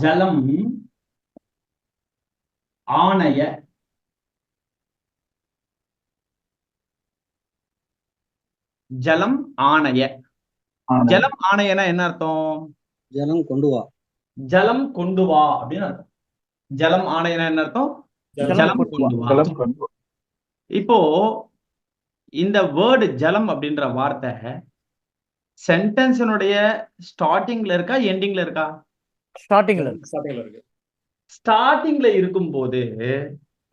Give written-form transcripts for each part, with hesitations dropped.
ஜலம் ஆணைய. ஜலம் ஆணைய. ஜலம் ஆணையனா என்ன அர்த்தம்? ஜலம் கொண்டு வா. ஜலம் கொண்டு வா அப்படின்னு அர்த்தம். ஜலம் ஆணையனா என்ன அர்த்தம்? ஜலம் கொண்டு வா. இப்போ இந்த வேர்டு ஜலம் அப்படின்ற வார்த்தை சென்டென்ஸினுடைய ஸ்டார்டிங்ல இருக்கா எண்டிங்ல இருக்கா? ஸ்டார்டிங்ல இருக்கும்போது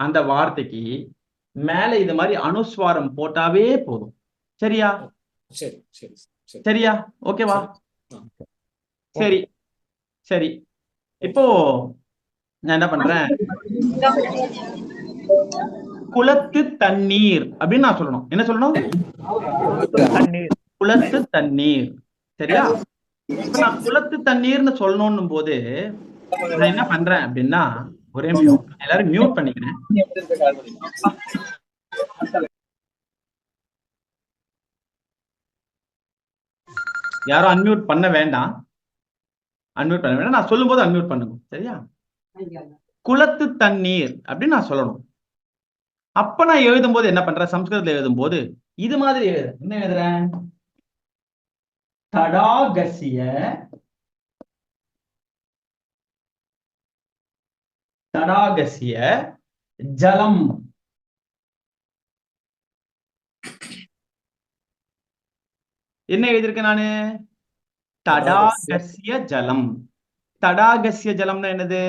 அந்த வார்த்தைக்கு மேல இது மாதிரி அனுஸ்வாரம் போட்டாவே போதும். சரியா? சரியா? ஓகேவா? சரி சரி. இப்போ நான் என்ன பண்றேன், குளத்து தண்ணீர் அப்படின்னு நான் சொல்லணும். என்ன சொல்லணும்? குளத்து தண்ணீர். சரியா? இப்ப நான் குளத்து தண்ணீர்னு சொல்லணும் போது நான் என்ன பண்றேன் அப்படின்னா, ஒரே நிமிஷம் எல்லாரும் மியூட் பண்ணிக்கிறேன். யாரும் அன்மியூட் பண்ண வேண்டாம். அன்மியூட் பண்ண வேண்டாம். நான் சொல்லும் போது அன்மியூட் பண்ணுங்க. சரியா? குளத்து தண்ணீர் அப்படின்னு நான் சொல்லணும். அப்ப நான் எழுதும் போது என்ன பண்றேன், சம்ஸ்கிருதத்துல எழுதும் போது இது மாதிரி எழுதுறேன். என்ன எழுதுறேன்? தடாகசிய தடாகசிய ஜலம். என்ன எழுதியிருக்கேன் நானு? தடாகசிய ஜலம். தடாகசிய ஜலம்னா என்னது?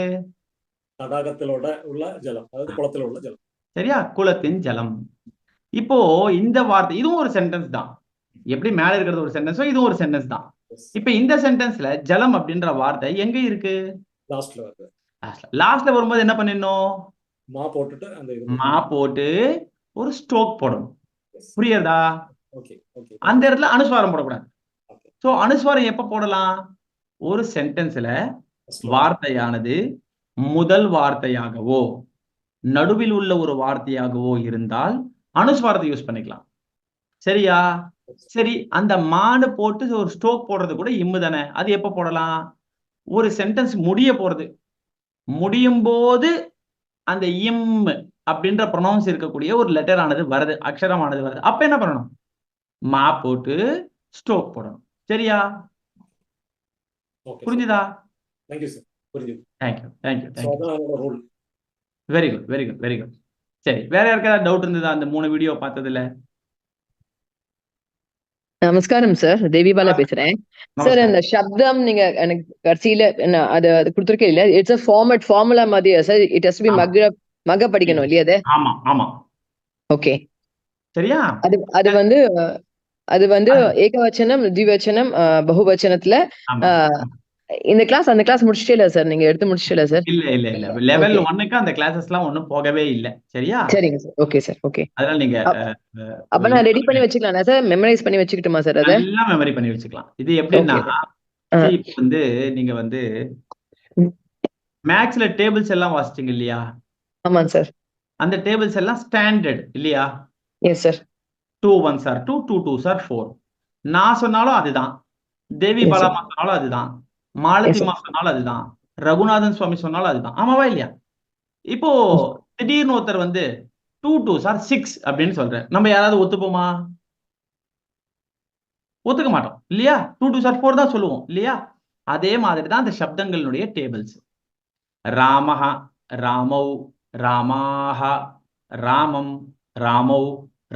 தடாகத்திலோட உள்ள ஜலம், அதாவது குளத்துல உள்ள ஜலம். சரியா? குளத்தின் ஜலம். இப்போ இந்த வார்த்தை இதுவும் ஒரு சென்டென்ஸ் தான். எப்படி மேல இருக்கிறது ஒரு சென்டென்ஸோ இதுவும் ஒரு சென்டென்ஸ் தான். இப்ப இந்த சென்டென்ஸ்ல ஜலம் அப்படின்ற வார்த்தை எங்க இருக்கு? லாஸ்ட்ல வருது. லாஸ்ட்ல வரும்போது என்ன பண்ணிடணும்? மா போட்டுட்டு அந்த மா போட்டு ஒரு ஸ்ட்ரோக் போடணும். புரியுதா? Okay okay. அந்த இடத்துல அனுஸ்வாரம் போடக்கூடாது. சோ அனுஸ்வாரம் எப்ப போடலாம்? ஒரு சென்டென்ஸ்ல வார்த்தையானது முதல் வார்த்தையாகவோ நடுவில் உள்ள ஒரு வார்த்தையாகவோ இருந்தால் அனுஸ்வாரத்தை யூஸ் பண்ணிக்கலாம். சரியா? சரி, அந்த மாடு போட்டு ஒரு ஸ்ட்ரோக் போடுறது கூட இம்மு தானே. அது எப்ப போடலாம்? ஒரு சென்டென்ஸ் முடிய போறது, முடியும் போது அந்த இம் அப்படின்ற ப்ரொனவுன்ஸ் இருக்கக்கூடிய ஒரு லெட்டர் ஆனது வருது, அக்ஷரமானது வருது. அப்ப என்ன பண்ணணும்? மா போட்டு ஸ்ட்ரோக் போடணும். சரியா? புரிஞ்சுதா? Thank you sir. புரிஞ்சுது. Thank you thank you thank you. Rule. Very good very good very good. சரி, வேற யாருக்காவது டவுட் இருந்ததா அந்த 3 வீடியோ பார்த்ததுல? நமஸ்காரம் சார், தேவி பாலா பேசுறேன் சார். அந்த சப்தம் நீங்க எனக்கு கடைசியில அது கொடுத்துருக்கே இல்ல, இட்ஸ் அ ஃபார்முலா மாதிரியா சார்? இட் ஹஸ் டு பி மக படிக்கணும் இல்லையா அது? ஆமா ஆமா. ஓகே சரியா? அது வந்து ஏகவச்சனம், த்விவச்சனம், பகுவச்சனத்துல இந்த கிளாஸ் அந்த கிளாஸ் முடிச்சிட்டே இல்ல சார்? நீங்க எடுத்து முடிச்சிட்டே சார்? இல்ல இல்ல இல்ல, லெவல் 1க்கு அந்த கிளாसेसலாம் ஒண்ணும் போகவே இல்ல. சரியா? சரிங்க சார். Okay sir. ஓகே, அதனால நீங்க அப்ப நான் ரெடி பண்ணி வச்சுக்கலாம் சார்? மெமரைஸ் பண்ணி வச்சுக்கிட்டுமா சார்? அத எல்லாம் மெமரி பண்ணி வச்சுக்கலாம். இது எப்படின்னா, இப்போ வந்து நீங்க வந்து மேக்ஸ்ல டேபிள்ஸ் எல்லாம் வாசிச்சீங்க இல்லையா? ஆமா சார். அந்த டேபிள்ஸ் எல்லாம் ஸ்டாண்டர்ட் இல்லையா? Yes sir. 2 1s are 2, 2 2s are 4. நான் சொன்னாலும் அதுதான், தேவி பாலாமா சொன்னாலும் அதுதான், மாலதிமா சொன்னாலும் அதுதான், ரகுநாதன் சுவாமி சொன்னாலும் அதுதான். ஆமாவா இல்லையா? இப்போ திடீர்னு ஒருத்தர் வந்து 2 2s are 6 அப்படின்னு சொல்ற, நம்ம யாராவது ஒத்துப்போமா? ஒத்துக்க மாட்டோம் இல்லையா? 2 2s are 4 தான் சொல்லுவோம் இல்லையா? அதே மாதிரி தான் அந்த சப்தங்களுடைய டேபிள்ஸ். ராமஹ, ராமௌ, ராமாஹ, ராமம், ராமௌ,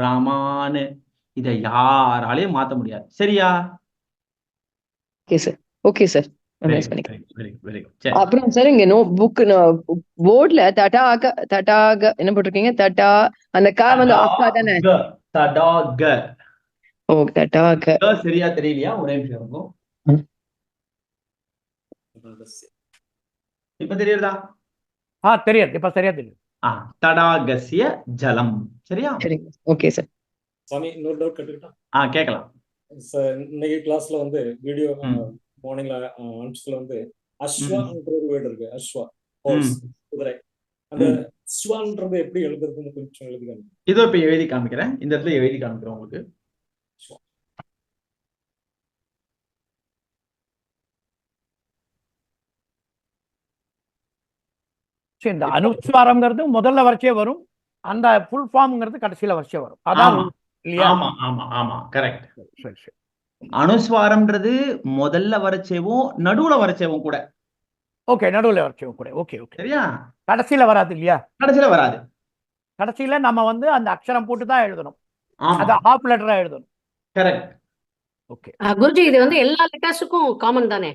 ராமானு, இதை யாராலையும் மாத்த முடியாது. சரியா? Okay sir. Okay sir. Very அப்புறம் சார், இங்க நோ புக் போர்ட்ல தடாக என்ன போட்டிருக்கீங்க? தடா, அந்த கா வந்து ஆக்கா தானே? தடாக. ஓ, தடாக. சரியா தெரியலையா? ஒரே நிமிஷம் இருக்கும். இப்ப தெரியுதா? தெரியாது. இப்ப சரியா தெரியும். தடாகஸ்ய ஜலம். சரியா? சரிங்க. Okay sir. சாமி, இன்னொரு டவுட் கேட்டுக்கிட்டா? கேட்கலாம் சார். இன்னைக்கு கிளாஸ்ல வந்து வீடியோ மார்னிங்ல அனுப்பிச்சதுல வந்து அஸ்வான்ற ஒரு வேர்டு இருக்கு. அஸ்வா, ஹார்ஸ், குதிரை. அந்த அஸ்வான்றது எப்படி எழுதுறதுன்னு கொஞ்சம் எழுதி காமிங்க. இதோ இப்ப எழுதி காமிக்கிறேன். இந்த இடத்துல எழுதி காமிக்கிறேன் உங்களுக்கு. சரி, இந்த அனுஸ்வாரம்ங்கிறது முதல்ல வரிசையே வரும், அந்த ஃபுல் ஃபார்ம்ங்கிறது கடைசியில வரிசையே வரும். அதான் ஆமா rule இல்லையா? ஆமா ஆமா ஆமா கரெக்ட். சரி சரி. அனுஸ்வாரம்ன்றது முதல்ல வரைச்சேவும் நடுவுல வரைச்சேவும் கூட. ஓகே, நடுவில் வரிசையும் கூட. Okay okay. சரியா? கடைசியில வராது இல்லையா? கடைசியில வராது. கடைசியில நம்ம வந்து அந்த அக்ஷரம் போட்டு தான் எழுதணும், ஆமா அது ஹாஃப் லெட்டரா எழுதணும். கரெக்ட். ஓகே. குருஜி இது வந்து எல்லா லெட்டர்ஸுக்கும் காமன் தானே?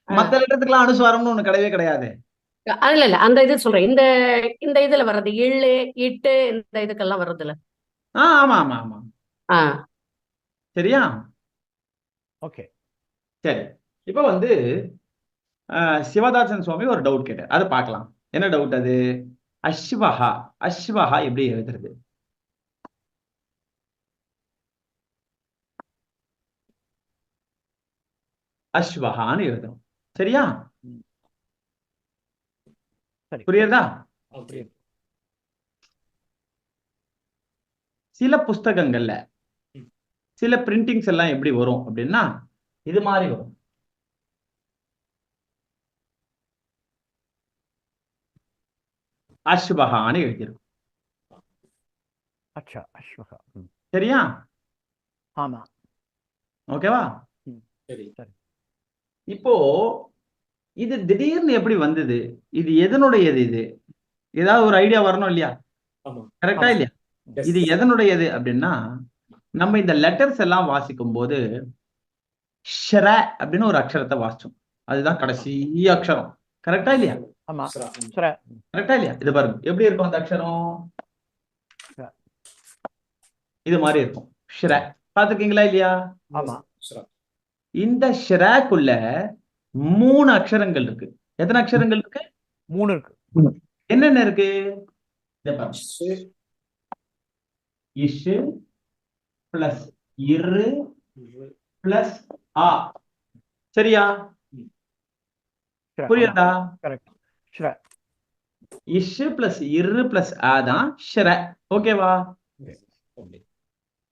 மத்த லெட்டத்துக்குலாம் அனுஸ்வாரம்னு ஒண்ணு கிடையவே கிடையாது. இல்ல இல்ல அந்த இது சொல்றேன், இந்த இந்த இதுல வர்றது எள்ளு இட்டு இந்த இதுக்கெல்லாம் வர்றதுல. ஆமா ஆமா ஆமா. ஆ சரியா? ஓகே. சரி. இப்ப வந்து சிவதாசன் சுவாமி ஒரு டவுட் கேட்டார், அதை பார்க்கலாம். என்ன டவுட் அது? அஸ்வஹா, அஸ்வஹா எப்படி எழுதுறது? அஸ்வஹான்னு எழுதணும். சரியா? சரி. புரியுதா? ஓகே. சில புஸ்தகங்கள்ல சில பிரிண்டிங்ஸ் எல்லாம் எப்படி வரும் அப்படின்னா இது மாதிரி வரும். அஸ்வஹான்னு எழுதிருக்கும். அச்சா, அஸ்வஹா. சரியா? ஆமா. ஓகேவா? சரி. இப்போ இது திடீர்னு எப்படி வந்தது? இது எதனுடையது? இது ஏதாவது ஒரு ஐடியா வரணும் இல்லையா? ஆமா. கரெக்டா இல்லையா? Yes. இது எதனுடையது அப்படின்னா, நம்ம இந்த லெட்டர்ஸ் எல்லாம் வாசிக்கும் போது ஷ்ர அப்படின்னு ஒரு அக்ஷரத்தை வாசிச்சோம். அதுதான் கடைசி அக்ஷரம். கரெக்டா இல்லையா? ஆமா. ஸ்ரா. சரி. கரெக்டா இல்லையா? இது பாருங்க எப்படி இருக்கும் அந்த அக்ஷரம். இது மாதிரி இருக்கும். ஷ்ர பாத்துருக்கீங்களா இல்லையா? ஆமா. ஸ்ரா. இந்த ஷ்ரக்குள்ள 3 அக்ஷரங்கள் இருக்கு. எத்தனை அக்ஷரங்கள் இருக்கு? 3 இருக்கு. என்னென்ன இருக்கு? இதை பாருங்க. ஷு. இஷு பிளஸ் இரு இரு. பிளஸ் ஆ. சரியா? சரி, புரியுதா? கரெக்ட். சரி. இஷு பிளஸ் இரு பிளஸ் ஆ தான் ஷ்ர. ஓகேவா? ஓகே.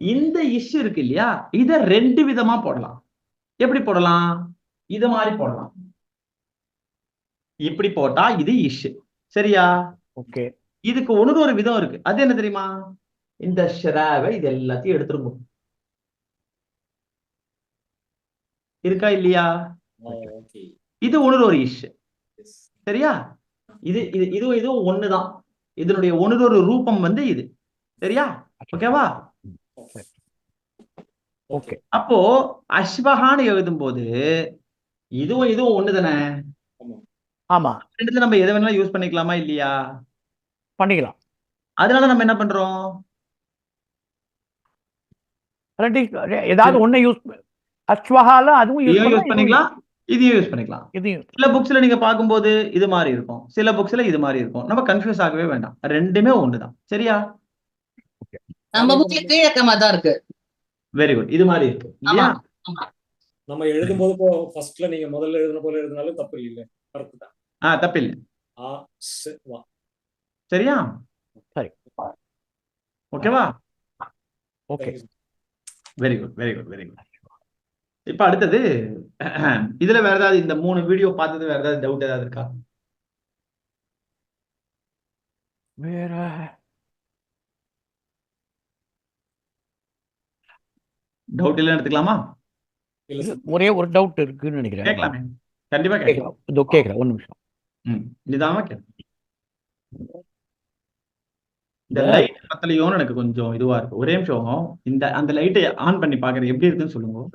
இந்த இஷு இருக்கு இல்லையா, இத 2 விதமா போடலாம். எப்படி போடலாம்? இது மாதிரி போடலாம். இப்படி போட்டா இது இஷு. சரியா? ஓகே. இதுக்கு ஒரு விதம் இருக்கு. அது என்ன தெரியுமா? இந்த ஷ்ராவை இது எல்லாத்தையும் எடுத்துருங்க. இருக்கா இல்லையா? ஓகே. இது ஒரு இஷு. Yes. சரியா? இதுவும் ஒண்ணுதான். இதனுடைய ஒரு ரூபம் வந்து இது. சரியா? ஓகேவா? ஓகே. அப்போ அஸ்வஹான்னு எழுதும் போது இதுவும் ஒண்ணுதானே. ஆமா, ரெண்டுத்துல நம்ம எதை வேணாலும் யூஸ் பண்ணிக்கலாமா இல்லையா? பண்ணிக்கலாம். அதனால நம்ம என்ன பண்றோம்? ஏதாவது ஒண்ணு யூஸ், அஸ்வஹால அதுவும் யூஸ் இதையும் யூஸ் பண்ணிக்கலாம், இதையும் யூஸ் பண்ணிக்கலாம். இதையும். சில புக்ஸ்ல நீங்க பார்க்கும்போது இது மாதிரி இருக்கும், சில புக்ஸ்ல இது மாதிரி இருக்கும். நம்ம கன்ஃபியூஸ் ஆகவே வேண்டாம், ரெண்டுமே ஒண்ணுதான். சரியா? நம்ம புக்ல கீழக்கமா தான் இருக்கு. Very good. இது மாதிரி இருக்கு இல்லையா? நம்ம எழுதும்போது இப்போ ஃபர்ஸ்ட்ல நீங்க முதல்ல எழுதுன போல எழுதினாலும் தப்பு இல்ல. கரெக்ட் தான். தப்பில்லை. ஆ ஸ் வா. சரியா? சரி. ஓகேவா? Okay. Very good very good very good. இப்ப அடுத்தது இதுல வேற ஏதாவது இந்த 3 வீடியோ பார்த்தது வேற ஏதாவது டவுட் ஏதாவது இருக்கா? வேற டவுட் இல்லைன்னு எடுத்துக்கலாமா? இல்ல சார். ஒரே ஒரு டவுட் இருக்குன்னு நினைக்கிறேன். கேட்கலாமே, கண்டிப்பா கேட்கலாம். இதோ கேட்கிறேன், ஒரு நிமிஷம். நிதானமா கேட்கலாம். இந்த லைட் பத்தலையோன்னு எனக்கு கொஞ்சம் இதுவா இருக்கு. ஒரே நிமிஷம் அந்த லைட்டை ஆன் பண்ணி பாக்குறேன், எப்படி இருக்குன்னு சொல்லுங்க.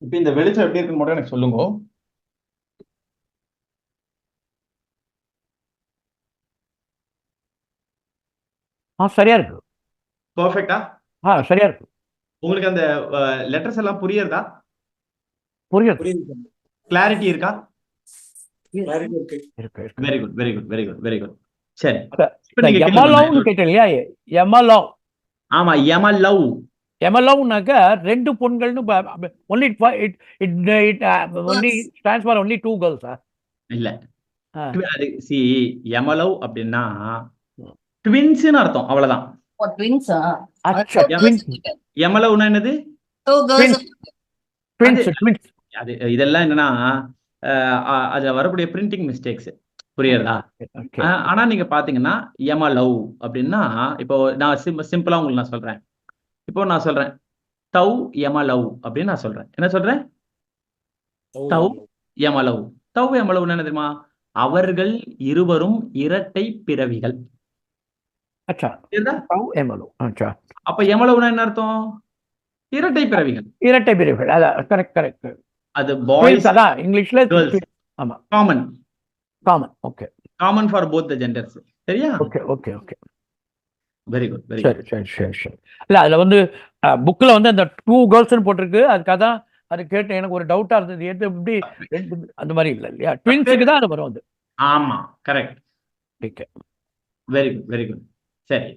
இப்ப இந்த வெளிச்சம் எப்படி இருக்குன்னு மட்டும் எனக்கு சொல்லுங்க. சரியா இருக்கு. பெர்ஃபெக்ட்டா? சரியா இருக்கு. உங்களுக்கு அந்த லெட்டர்ஸ் எல்லாம் புரியுறதா? புரியுது. புரியுது. கிளாரிட்டி இருக்கா? Clarity இருக்கு. இருக்கு இருக்கு. Very good very good very good very good. சரி, சார், இப்ப நீங்க கேளுங்க. எமலவ்னு கேட்டேன் இல்லையா? எமலவ் ஆமா, யமலவ். எமலவ்னாக்க ரெண்டு பொண்கள்னு only it only stands for only 2 girls. இல்ல, அது சி யமலவ் அப்படின்னா ட்வின்ஸ்னு அர்த்தம், அவ்வளவுதான். Oh, twins, அச்சா, two twins. girls. யமலவ்னா என்னது? Two girls. ட்வின்ஸ். அது இதெல்லாம் என்னன்னா அதுல வரக்கூடிய பிரிண்டிங் மிஸ்டேக்ஸ், புரியுறதா? ஓகே. ஆனா நீங்க பாத்தீங்கன்னா யமலவ் அப்படின்னா, இப்போ நான் சிம்பிளா உங்களுக்கு நான் சொல்றேன். இப்போ நான் சொல்றேன் தவ் யமலவ் அப்படின்னு நான் சொல்றேன். என்ன சொல்றேன்? தவ் யமலவ். தவ் யமலவ் என்ன தெரியுமா? அவர்கள் இருவரும் இரட்டை பிறவிகள். அச்சா, புரியுதா? தவ் எமலவ். அச்சா, அப்ப யமலவ்னா என்ன அர்த்தம்? இரட்டை பிறவிகள். இரட்டை பிரிவுகள். அதான் கரெக்ட். அது பாய்ஸ் அதான் இங்கிலீஷ்ல girls. ஆமா, common common. Okay common for both the genders. சரியா? ஓகே. வெரி குட் வெரி சரி குட். இல்ல அதுல வந்து புக்ல வந்து அந்த 2 girls போட்டிருக்கு. அதுக்காக தான் அது கேட்டேன். எனக்கு ஒரு டவுட்டா இருந்தது, எது எப்படி அந்த மாதிரி இல்லையா? ட்வின்ஸுக்கு தான் அது வரும் அது. ஆமா, correct. Okay. Very good very good. சரி,